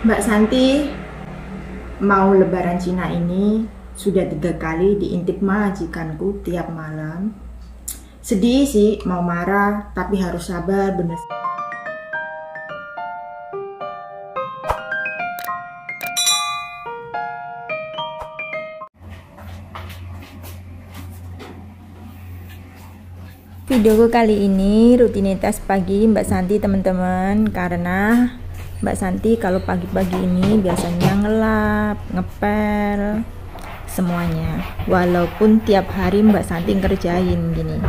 Mbak Santi mau lebaran Cina ini sudah 3 kali diintip majikanku tiap malam. Sedih sih, mau marah, tapi harus sabar bener. Videoku kali ini rutinitas pagi Mbak Santi teman-teman, karena Mbak Santi kalau pagi-pagi ini biasanya ngelap, ngepel semuanya. Walaupun tiap hari Mbak Santi ngerjain gini.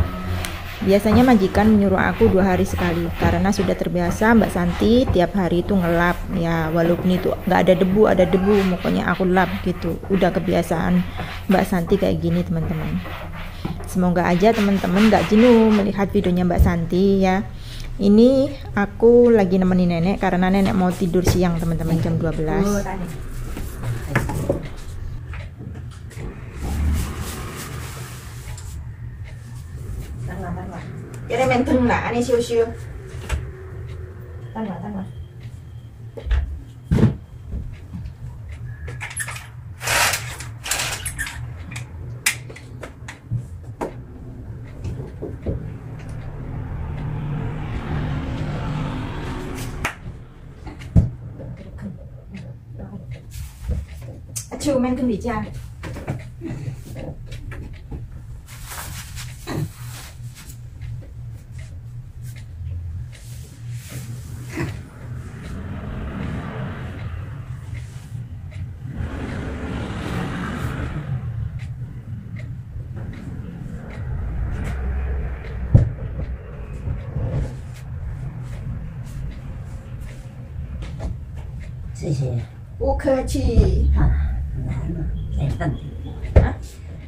Biasanya majikan menyuruh aku 2 hari sekali, karena sudah terbiasa Mbak Santi tiap hari itu ngelap ya, walaupun itu nggak ada debu, pokoknya aku lap gitu. Udah kebiasaan Mbak Santi kayak gini teman-teman. Semoga aja teman-teman gak jenuh melihat videonya Mbak Santi ya. Ini aku lagi nemenin nenek karena nenek mau tidur siang teman-teman, jam 12. Cái này mình thân lạ này siêu siêu. Tăng lại. Chiều men cưng bị cha.谢谢。不客气。难了，再等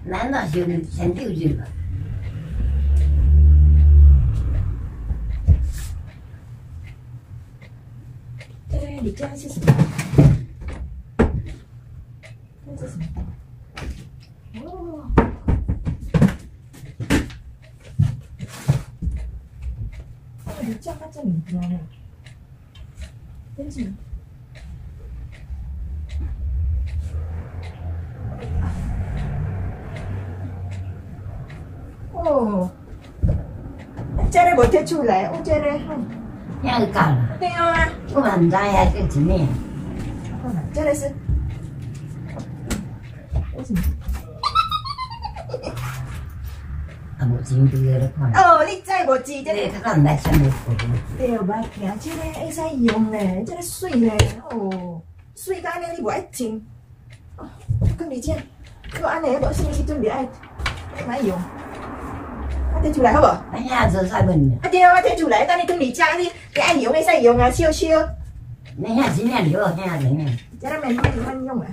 难道就先丢去了？对，你家是什么？这是什么？哦，你家在这里边呢？真是。오, 쟤를 못해 줄래? 쟤를那个干了，对啊，我们家也这几年，쟤를是为什么？我真对了看。哦，你知无知？这个刚来上的时候，对吧？听这个会使用嘞，这个水嘞，哦，水干嘞你不爱听，哦，跟你讲，我安尼无什么时阵袂爱买用。摕出来好无？哎呀，这啥问题？对啊，摕出来，等你等你家你爱用会使用啊，烧烧。那下今年留，那下人呢？这个慢用啊。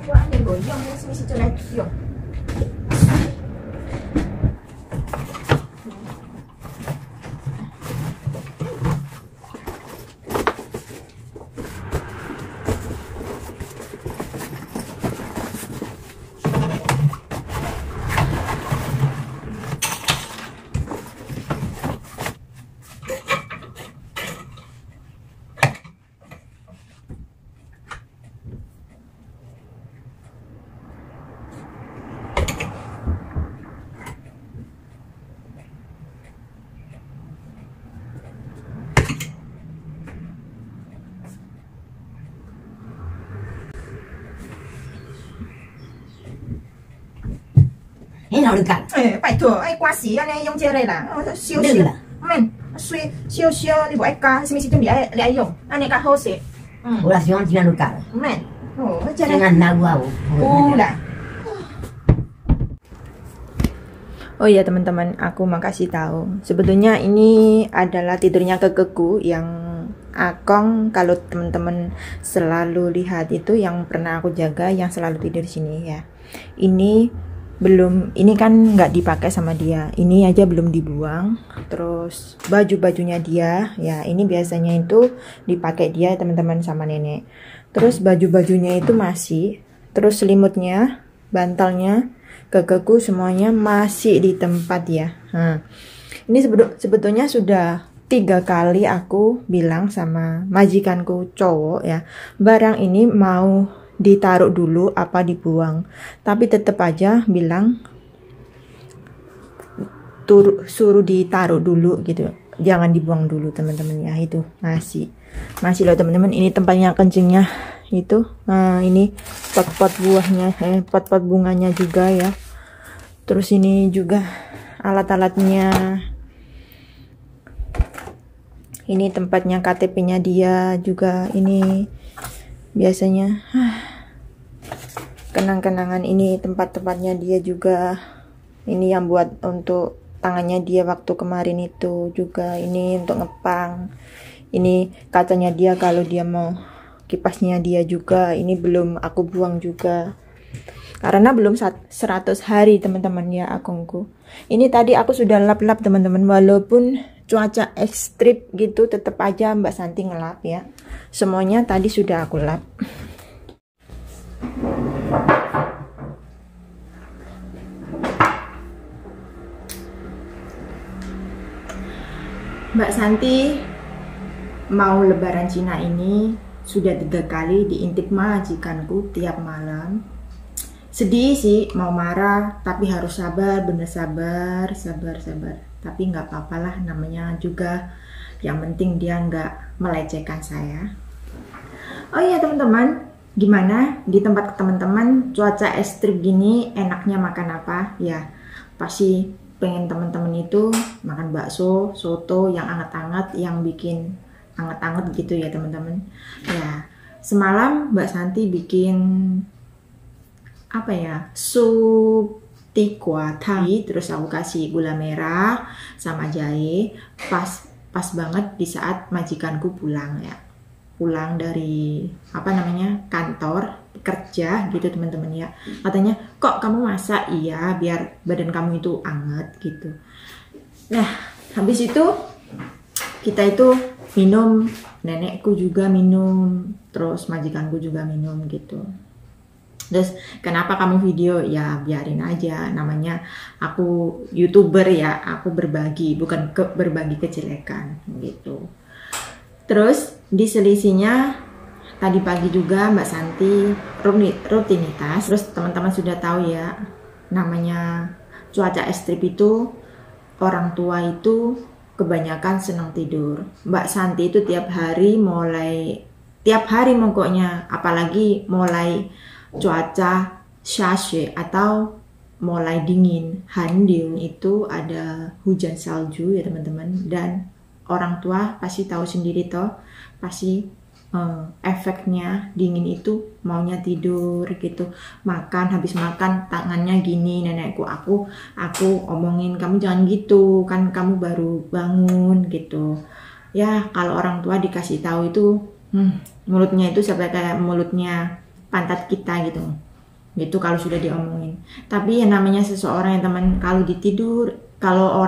我安尼无用，你什么时阵来用？你哪里干？拜托，爱刮洗安尼用这个啦，烧烧，免水烧烧，你无爱加，什么时阵你爱用，安尼较好势。我来喜欢今天都干了。免，哦，这今个天拿我有啦。Oh iya teman-teman, aku mau kasih tahu. Sebetulnya ini adalah tidurnya kekeku yang Akong. Kalau teman-teman selalu lihat itu yang pernah aku jaga, yang selalu tidur di sini ya. Ini belum, ini kan nggak dipakai sama dia. Ini aja belum dibuang. Terus baju-bajunya dia, ya ini biasanya itu dipakai dia teman-teman sama nenek. Terus baju-bajunya itu masih. Terus selimutnya, bantalnya, kekeku semuanya masih di tempat ya. Nah, ini sebetulnya sudah 3 kali aku bilang sama majikanku cowok ya, barang ini mau ditaruh dulu apa dibuang, tapi tetap aja bilang suruh ditaruh dulu gitu, jangan dibuang dulu teman-teman ya. Itu masih loh teman-teman, ini tempatnya kencingnya itu. Nah ini pot-pot buahnya, pot-pot bunganya juga ya. Terus ini juga alat-alatnya, ini tempatnya KTP-nya dia juga. Ini biasanya kenang-kenangan, ini tempat-tempatnya dia juga. Ini yang buat untuk tangannya dia waktu kemarin itu juga. Ini untuk ngepang, ini kacanya dia kalau dia mau, kipasnya dia juga. Ini belum aku buang juga karena belum 100 hari teman-teman ya akungku. Ini tadi aku sudah lap-lap teman-teman, walaupun cuaca ekstrim gitu tetap aja Mbak Santi ngelap ya. Semuanya tadi sudah aku lap. Mbak Santi mau lebaran Cina ini sudah 3 kali diintip majikanku tiap malam. Sedih sih, mau marah, tapi harus sabar, bener sabar. Tapi nggak apa-apa lah, namanya juga yang penting dia nggak melecehkan saya. Oh iya teman-teman, gimana di tempat teman-teman cuaca ekstrim gini enaknya makan apa? Ya pasti pengen teman-teman itu makan bakso, soto yang anget-anget, yang bikin anget-anget gitu ya teman-teman. Ya semalam Mbak Santi bikin apa ya, sup tikwa tadi, terus aku kasih gula merah sama jahe. Pas banget di saat majikanku pulang ya, pulang dari apa namanya kantor kerja gitu teman-teman ya. Katanya, kok kamu masak? Iya, biar badan kamu itu anget gitu. Nah habis itu kita itu minum, nenekku juga minum, terus majikanku juga minum gitu. Terus kenapa kamu video? Ya biarin aja, namanya aku YouTuber ya, aku berbagi, bukan berbagi kejelekan gitu. Terus diselisihnya tadi pagi juga Mbak Santi rutinitas. Terus teman-teman sudah tahu ya, namanya cuaca ekstrim itu orang tua itu kebanyakan senang tidur. Mbak Santi itu tiap hari pokoknya, apalagi mulai cuaca shashe atau mulai dingin, Handil itu ada hujan salju ya teman-teman. Dan orang tua pasti tahu sendiri toh, pasti efeknya dingin itu maunya tidur gitu. Habis makan tangannya gini, nenekku aku omongin, kamu jangan gitu kan, kamu baru bangun gitu ya. Kalau orang tua dikasih tahu itu mulutnya itu sampai kayak mulutnya pantat kita gitu kalau sudah diomongin. Tapi yang namanya seseorang yang teman, kalau ditidur, kalau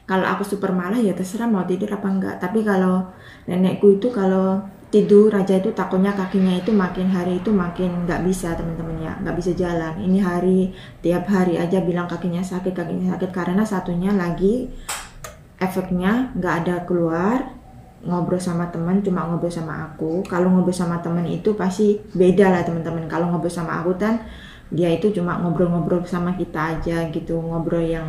aku super malah ya terserah mau tidur apa enggak. Tapi kalau nenekku itu kalau tidur aja itu takutnya kakinya itu makin hari itu makin nggak bisa teman-teman ya, nggak bisa jalan. Ini tiap hari aja bilang kakinya sakit karena satunya lagi efeknya nggak ada keluar ngobrol sama teman, cuma ngobrol sama aku. Kalau ngobrol sama teman itu pasti beda lah teman-teman. Kalau ngobrol sama aku kan dia itu cuma ngobrol-ngobrol sama kita aja gitu, ngobrol yang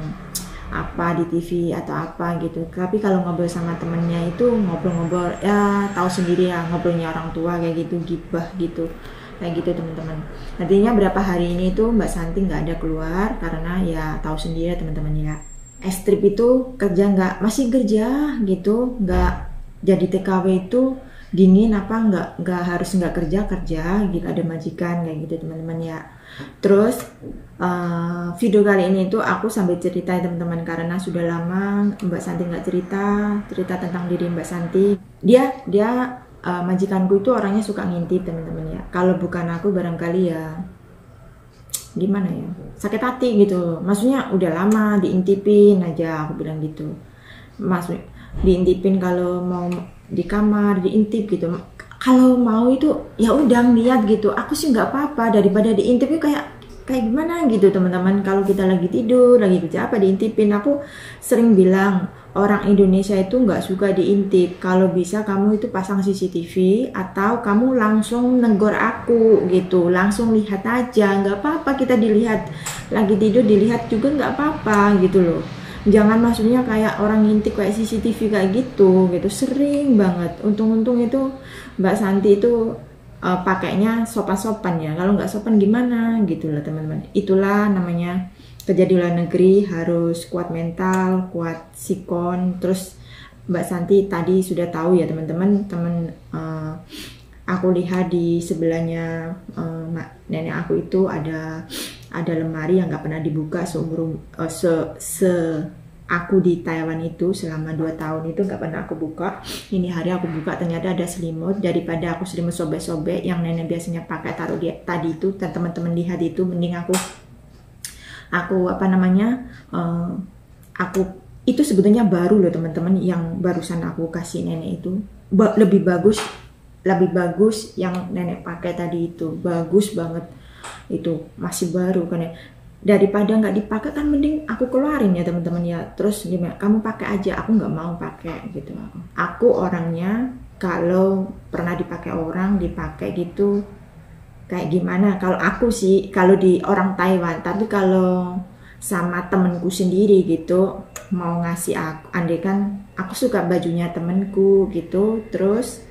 apa di TV atau apa gitu. Tapi kalau ngobrol sama temennya itu ngobrol-ngobrol ya tahu sendiri ya, ngobrolnya orang tua kayak gitu, gibah gitu kayak gitu teman-teman. Nantinya berapa hari ini tuh Mbak Santi nggak ada keluar karena ya tahu sendiri teman-teman ya, ekstrim itu masih kerja gitu, nggak jadi TKW itu dingin apa nggak harus nggak kerja gitu, ada majikan kayak gitu teman-teman ya. Terus video kali ini tuh aku sambil cerita teman-teman, karena sudah lama Mbak Santi nggak cerita tentang diri Mbak Santi. Dia majikanku itu orangnya suka ngintip teman-teman ya. Kalau bukan aku barangkali ya gimana ya, sakit hati gitu. Maksudnya udah lama diintipin aja, aku bilang gitu. Diintipin kalau mau di kamar diintip gitu. Kalau mau itu ya udah lihat gitu. Aku sih nggak apa-apa daripada diintip itu kayak gimana gitu teman-teman. Kalau kita lagi tidur, lagi kerja apa diintipin, aku sering bilang orang Indonesia itu nggak suka diintip. Kalau bisa kamu itu pasang CCTV atau kamu langsung negor aku gitu, langsung lihat aja, nggak apa-apa kita dilihat, lagi tidur dilihat juga nggak apa-apa gitu loh. Jangan maksudnya kayak orang ngintip kayak CCTV kayak gitu, sering banget. Untung-untung itu Mbak Santi itu pakainya sopan-sopan ya. Kalau nggak sopan gimana gitu loh teman-teman. Itulah namanya kerja di luar negeri, harus kuat mental, kuat sikon. Terus Mbak Santi tadi sudah tahu ya teman-teman, aku lihat di sebelahnya nenek aku itu ada lemari yang nggak pernah dibuka seumur aku di Taiwan itu selama 2 tahun itu nggak pernah aku buka. Ini hari aku buka, ternyata ada selimut. Daripada aku selimut sobek-sobek yang nenek biasanya pakai taruh di tadi itu, dan teman-teman lihat itu, mending aku itu sebetulnya baru loh teman-teman, yang barusan aku kasih nenek itu lebih bagus yang nenek pakai tadi itu, bagus banget. Itu masih baru kan ya, daripada nggak dipakai kan mending aku keluarin ya teman-teman ya. Terus gimana, kamu pakai aja, aku nggak mau pakai gitu. Aku orangnya kalau pernah dipakai orang, dipakai gitu kayak gimana, kalau aku sih kalau di orang Taiwan. Tapi kalau sama temenku sendiri gitu, mau ngasih aku, andai kan aku suka bajunya temenku gitu, terus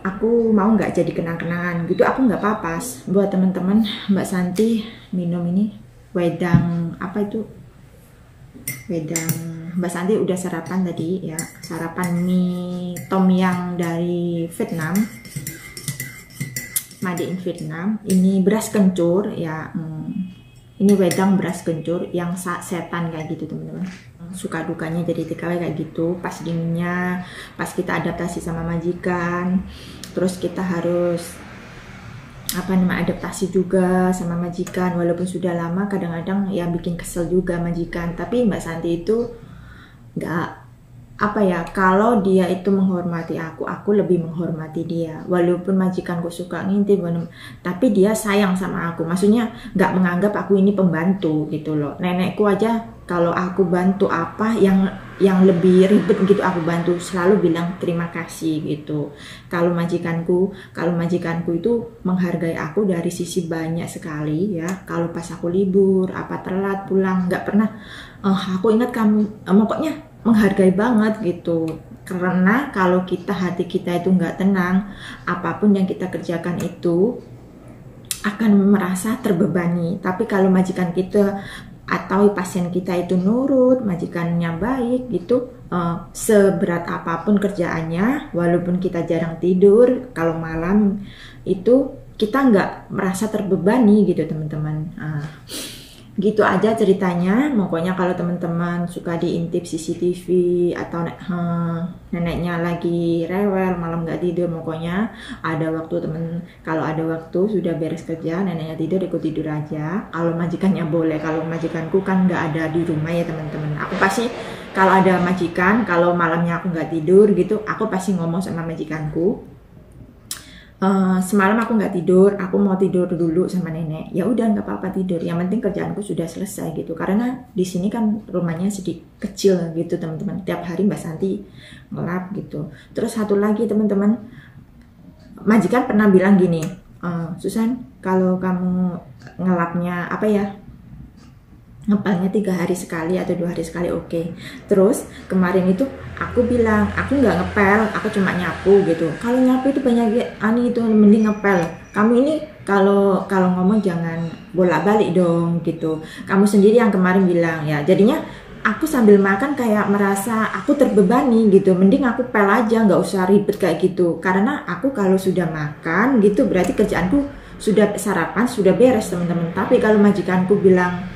aku mau nggak jadi kenang-kenangan gitu, aku nggak apa-apa. Buat teman-teman, Mbak Santi minum ini wedang, apa itu, wedang. Mbak Santi udah sarapan tadi ya, sarapan mie tom yang dari Vietnam, made in Vietnam. Ini beras kencur ya, ini wedang beras kencur yang setan kayak gitu teman-teman. Suka dukanya jadi TKW kayak gitu, pas dinginnya, pas kita adaptasi sama majikan, terus kita harus adaptasi juga sama majikan. Walaupun sudah lama, kadang-kadang ya bikin kesel juga majikan. Tapi Mbak Santi itu nggak kalau dia itu menghormati aku lebih menghormati dia. Walaupun majikanku suka ngintip, tapi dia sayang sama aku. Maksudnya nggak menganggap aku ini pembantu gitu loh. Nenekku aja kalau aku bantu apa yang lebih ribet gitu, aku bantu, selalu bilang terima kasih gitu. Kalau majikanku itu menghargai aku dari sisi banyak sekali ya. Kalau pas aku libur, telat pulang, nggak pernah. Aku ingat kamu, pokoknya menghargai banget gitu. Karena kalau hati kita itu nggak tenang, apapun yang kita kerjakan itu akan merasa terbebani. Tapi kalau majikan kita atau pasien kita itu nurut, majikannya baik gitu, seberat apapun kerjaannya, walaupun kita jarang tidur, kalau malam itu kita nggak merasa terbebani gitu teman-teman. Gitu aja ceritanya. Pokoknya kalau teman-teman suka diintip CCTV atau neneknya lagi rewel malam nggak tidur, pokoknya ada waktu kalau ada waktu sudah beres kerja, neneknya tidur, ikut tidur aja. Kalau majikannya boleh, kalau majikanku kan nggak ada di rumah ya teman-teman. Aku pasti kalau ada majikan, kalau malamnya aku nggak tidur gitu, aku pasti ngomong sama majikanku, semalam aku nggak tidur, aku mau tidur dulu sama nenek. Ya udah nggak apa-apa tidur, yang penting kerjaanku sudah selesai gitu. Karena di sini kan rumahnya sedikit kecil gitu teman-teman. Tiap hari Mbak Santi ngelap gitu. Terus satu lagi teman-teman, majikan pernah bilang gini, Susan, kalau kamu ngelapnya ngepelnya 3 hari sekali atau 2 hari sekali, oke. Terus kemarin itu aku bilang aku nggak ngepel, aku cuma nyapu gitu. Kalau nyapu itu banyak itu mending ngepel. Kamu ini kalau ngomong jangan bolak-balik dong gitu. Kamu sendiri yang kemarin bilang ya. Jadinya aku sambil makan kayak merasa aku terbebani gitu. Mending aku pel aja, nggak usah ribet kayak gitu. Karena aku kalau sudah makan gitu berarti kerjaanku sudah sarapan, sudah beres teman-teman. Tapi kalau majikanku bilang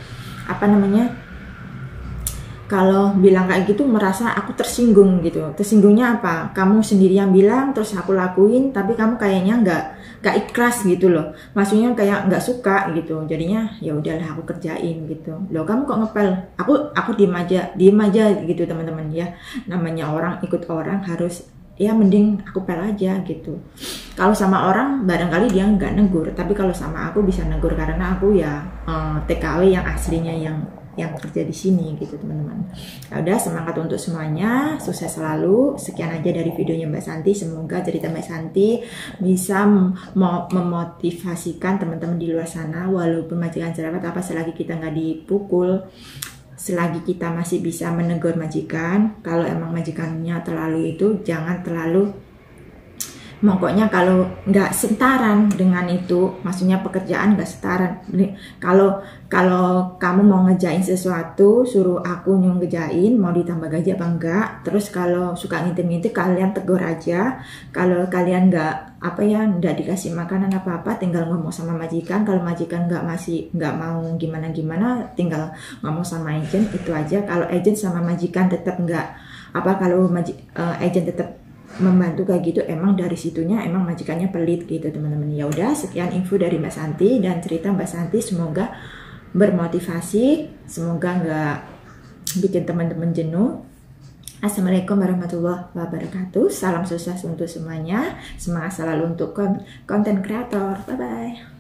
kalau bilang kayak gitu merasa aku tersinggung gitu. Tersinggungnya apa? Kamu sendiri yang bilang terus aku lakuin, tapi kamu kayaknya nggak ikhlas gitu loh. Maksudnya kayak nggak suka gitu. Jadinya ya udahlah aku kerjain gitu. Loh kamu kok ngepel? Aku diem aja gitu teman-teman ya. Namanya orang ikut orang harus ya mending aku pel aja gitu. Kalau sama orang barangkali dia nggak negur, tapi kalau sama aku bisa negur karena aku ya TKW yang aslinya yang yang bekerja di sini gitu teman-teman. Ya udah, semangat untuk semuanya, sukses selalu. Sekian aja dari videonya Mbak Santi. Semoga cerita Mbak Santi bisa memotivasikan teman-teman di luar sana, walaupun majikan cerewet apa, selagi kita nggak dipukul, selagi kita masih bisa menegur majikan. Kalau emang majikannya terlalu itu, jangan terlalu, pokoknya kalau nggak setaran dengan itu, maksudnya pekerjaan nggak setaran. Kalau kamu mau ngejain sesuatu, suruh aku ngerjain, mau ditambah gaji apa enggak. Terus kalau suka ngintip-ngintip, kalian tegur aja. Kalau kalian nggak nggak dikasih makanan apa-apa, tinggal ngomong sama majikan. Kalau majikan nggak mau gimana-gimana, tinggal ngomong sama agent. Itu aja. Kalau agent sama majikan tetap kalau agent tetap membantu kayak gitu, emang dari situnya emang majikannya pelit gitu teman-teman. Ya udah, sekian info dari Mbak Santi dan cerita Mbak Santi, semoga bermotivasi, semoga nggak bikin teman-teman jenuh. Assalamualaikum warahmatullahi wabarakatuh. Salam sukses untuk semuanya, semangat selalu untuk konten kreator. Bye bye.